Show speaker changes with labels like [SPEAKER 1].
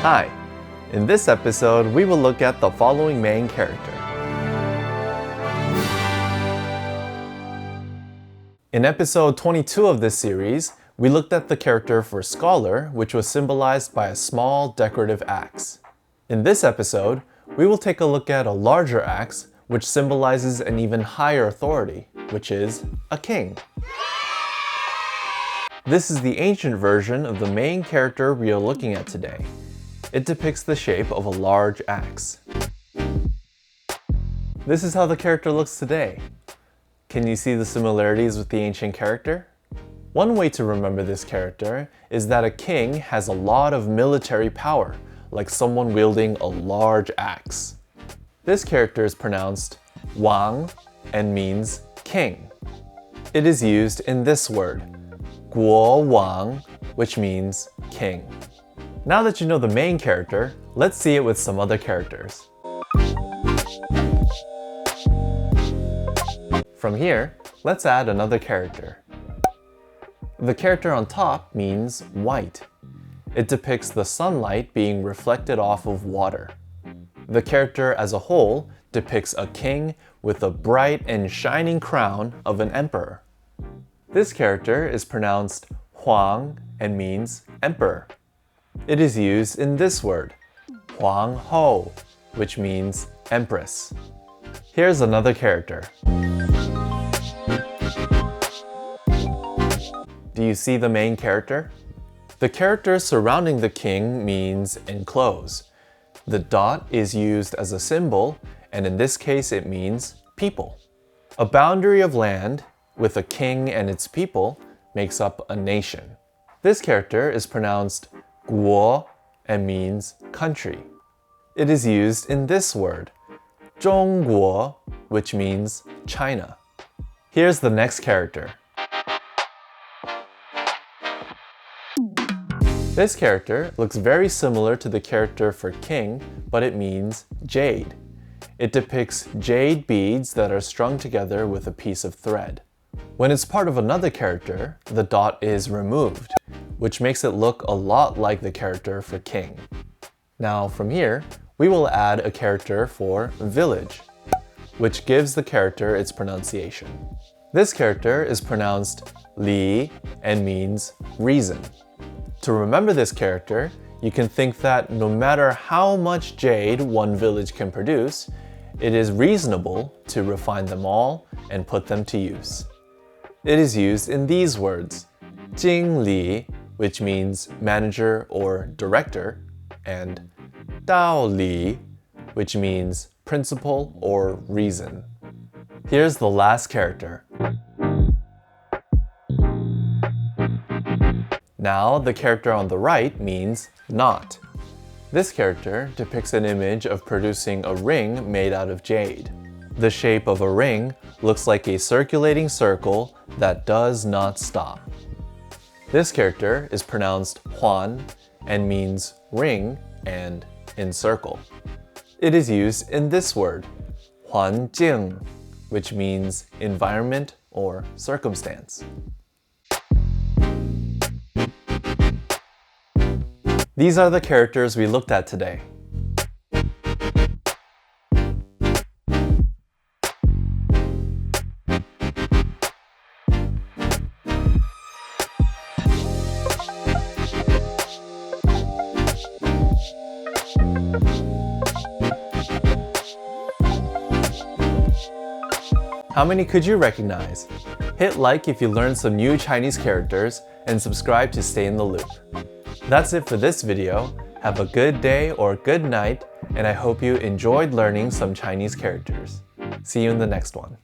[SPEAKER 1] Hi! In this episode, we will look at the following main character. In episode 22 of this series, we looked at the character for scholar, which was symbolized by a small decorative axe. In this episode, we will take a look at a larger axe, which symbolizes an even higher authority, which is a king. This is the ancient version of the main character we are looking at today. It depicts the shape of a large axe. This is how the character looks today. Can you see the similarities with the ancient character? One way to remember this character is that a king has a lot of military power, like someone wielding a large axe. This character is pronounced wáng and means king. It is used in this word, 国王, which means king. Now that you know the main character, let's see it with some other characters. From here, let's add another character. The character on top means white. It depicts the sunlight being reflected off of water. The character as a whole depicts a king with a bright and shining crown of an emperor. This character is pronounced huang and means emperor. It is used in this word, huang hou, which means empress. Here's another character. Do you see the main character? The character surrounding the king means enclose. The dot is used as a symbol, and in this case it means people. A boundary of land with a king and its people makes up a nation. This character is pronounced 国 and means country. It is used in this word, 中国, which means China. Here's the next character. This character looks very similar to the character for king, but it means jade. It depicts jade beads that are strung together with a piece of thread. When it's part of another character, the dot is removed, which makes it look a lot like the character for king. Now from here, we will add a character for village, which gives the character its pronunciation. This character is pronounced li and means reason. To remember this character, you can think that no matter how much jade one village can produce, it is reasonable to refine them all and put them to use. It is used in these words, 经理, which means manager or director, and 道理, which means principle or reason. Here's the last character. Now, the character on the right means not. This character depicts an image of producing a ring made out of jade. The shape of a ring looks like a circulating circle that does not stop. This character is pronounced huan and means ring and encircle. It is used in this word, 环境, which means environment or circumstance. These are the characters we looked at today. How many could you recognize? Hit like if you learned some new Chinese characters and subscribe to stay in the loop. That's it for this video. Have a good day or good night, and I hope you enjoyed learning some Chinese characters. See you in the next one.